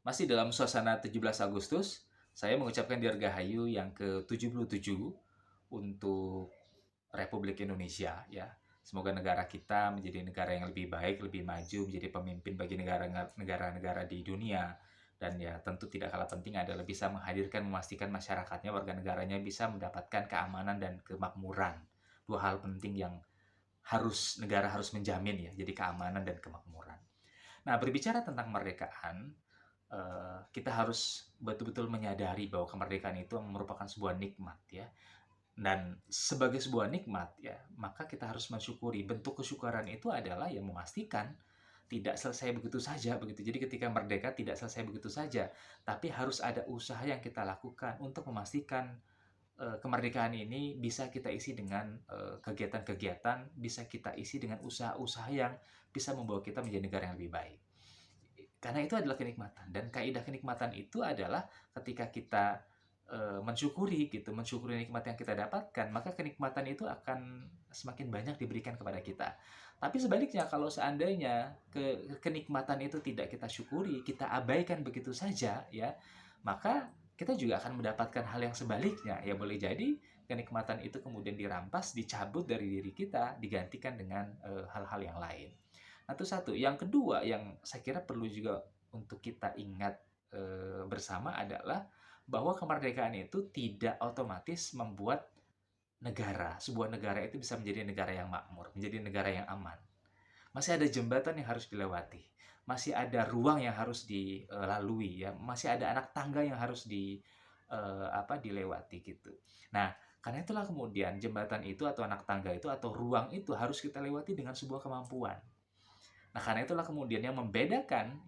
Masih dalam suasana 17 Agustus, saya mengucapkan Dirgahayu yang ke-77 untuk Republik Indonesia ya. Semoga negara kita menjadi negara yang lebih baik, lebih maju, menjadi pemimpin bagi negara-negara di dunia. Dan ya tentu tidak kalah penting adalah bisa menghadirkan, memastikan masyarakatnya, warga negaranya bisa mendapatkan keamanan dan kemakmuran. Dua hal penting yang negara harus menjamin ya, jadi keamanan dan kemakmuran. Nah, berbicara tentang kemerdekaan, kita harus betul-betul menyadari bahwa kemerdekaan itu merupakan sebuah nikmat ya. Dan sebagai sebuah nikmat ya, maka kita harus mensyukuri. Bentuk kesyukuran itu adalah yang memastikan tidak selesai begitu saja begitu. Jadi ketika merdeka tidak selesai begitu saja, tapi harus ada usaha yang kita lakukan untuk memastikan kemerdekaan ini bisa kita isi dengan kegiatan-kegiatan, bisa kita isi dengan usaha-usaha yang bisa membawa kita menjadi negara yang lebih baik. Karena itu adalah kenikmatan, dan kaidah kenikmatan itu adalah ketika kita mensyukuri gitu, mensyukuri nikmat yang kita dapatkan, maka kenikmatan itu akan semakin banyak diberikan kepada kita. Tapi sebaliknya, kalau seandainya kenikmatan itu tidak kita syukuri, kita abaikan begitu saja ya, maka kita juga akan mendapatkan hal yang sebaliknya. Ya boleh jadi kenikmatan itu kemudian dirampas, dicabut dari diri kita, digantikan dengan hal-hal yang lain. Nah, itu satu. Yang kedua yang saya kira perlu juga untuk kita ingat bersama adalah bahwa kemerdekaan itu tidak otomatis membuat sebuah negara itu bisa menjadi negara yang makmur, menjadi negara yang aman. Masih ada jembatan yang harus dilewati, masih ada ruang yang harus dilalui ya, masih ada anak tangga yang harus dilewati gitu. Nah, karena itulah kemudian jembatan itu atau anak tangga itu atau ruang itu harus kita lewati dengan sebuah kemampuan. Nah, karena itulah kemudian yang membedakan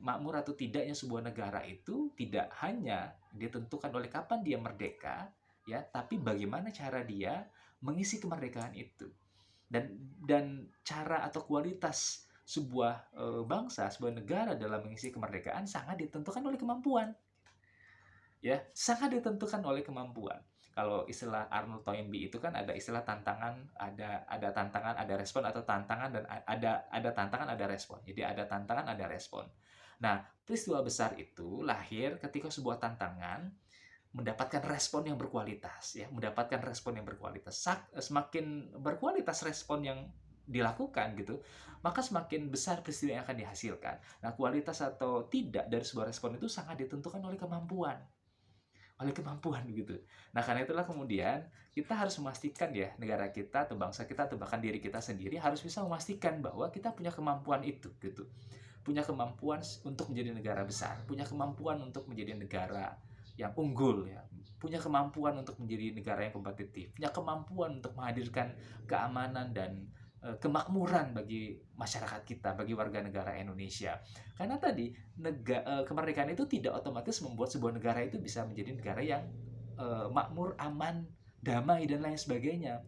makmur atau tidaknya sebuah negara itu tidak hanya ditentukan oleh kapan dia merdeka, ya, tapi bagaimana cara dia mengisi kemerdekaan itu. Dan cara atau kualitas sebuah bangsa, sebuah negara dalam mengisi kemerdekaan sangat ditentukan oleh kemampuan. Ya, sangat ditentukan oleh kemampuan. Kalau istilah Arnold Toynbee itu kan ada istilah tantangan, ada tantangan, ada respon, atau tantangan dan ada tantangan, ada respon. Jadi ada tantangan, ada respon. Nah, peristiwa besar itu lahir ketika sebuah tantangan mendapatkan respon yang berkualitas ya, mendapatkan respon yang berkualitas. Semakin berkualitas respon yang dilakukan gitu, maka semakin besar peristiwa yang akan dihasilkan. Nah, kualitas atau tidak dari sebuah respon itu sangat ditentukan oleh kemampuan gitu. Nah, karena itulah kemudian kita harus memastikan ya, negara kita atau bangsa kita atau bahkan diri kita sendiri harus bisa memastikan bahwa kita punya kemampuan itu gitu. Punya kemampuan untuk menjadi negara besar, punya kemampuan untuk menjadi negara yang unggul ya, punya kemampuan untuk menjadi negara yang kompetitif, punya kemampuan untuk menghadirkan keamanan dan kemakmuran bagi masyarakat kita, bagi warga negara Indonesia. Karena tadi kemerdekaan itu tidak otomatis membuat sebuah negara itu bisa menjadi negara yang makmur, aman, damai dan lain sebagainya.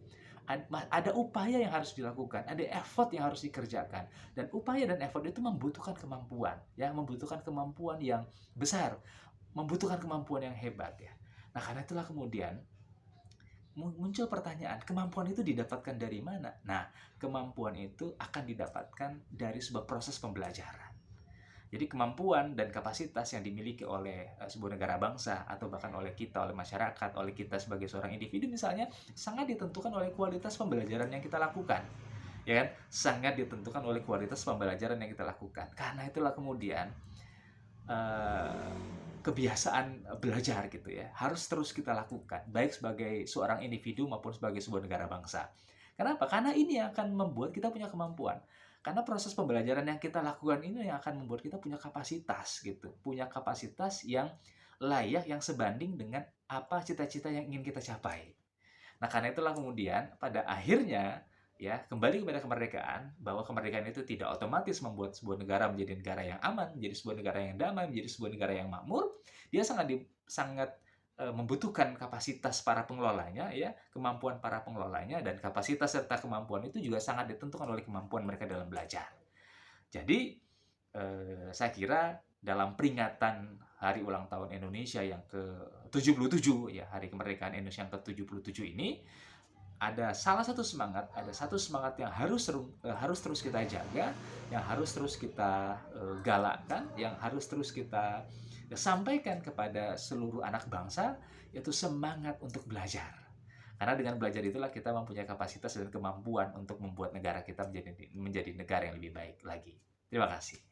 Ada upaya yang harus dilakukan, ada effort yang harus dikerjakan, dan upaya dan effort itu membutuhkan kemampuan, ya, membutuhkan kemampuan yang besar, membutuhkan kemampuan yang hebat ya. Nah, karena itulah kemudian muncul pertanyaan, kemampuan itu didapatkan dari mana? Nah, kemampuan itu akan didapatkan dari sebuah proses pembelajaran. Jadi kemampuan dan kapasitas yang dimiliki oleh sebuah negara bangsa atau bahkan oleh kita, oleh masyarakat, oleh kita sebagai seorang individu misalnya, sangat ditentukan oleh kualitas pembelajaran yang kita lakukan. Ya kan? Sangat ditentukan oleh kualitas pembelajaran yang kita lakukan. Karena itulah kemudian eh, kebiasaan belajar gitu ya harus terus kita lakukan, baik sebagai seorang individu maupun sebagai sebuah negara bangsa. Kenapa? Karena ini yang akan membuat kita punya kemampuan. Karena proses pembelajaran yang kita lakukan ini yang akan membuat kita punya kapasitas gitu, punya kapasitas yang layak, yang sebanding dengan apa cita-cita yang ingin kita capai. Nah, karena itulah kemudian pada akhirnya ya kembali kepada kemerdekaan, bahwa kemerdekaan itu tidak otomatis membuat sebuah negara menjadi negara yang aman, menjadi sebuah negara yang damai, menjadi sebuah negara yang makmur. Dia sangat membutuhkan kapasitas para pengelolanya ya, kemampuan para pengelolanya, dan kapasitas serta kemampuan itu juga sangat ditentukan oleh kemampuan mereka dalam belajar. Jadi saya kira dalam peringatan Hari Ulang Tahun Indonesia yang ke-77 ya, Hari Kemerdekaan Indonesia yang ke-77 ini, ada satu semangat yang harus terus kita jaga, yang harus terus kita galakkan, yang harus terus kita sampaikan kepada seluruh anak bangsa, yaitu semangat untuk belajar. Karena dengan belajar itulah kita mempunyai kapasitas dan kemampuan untuk membuat negara kita menjadi negara yang lebih baik lagi. Terima kasih.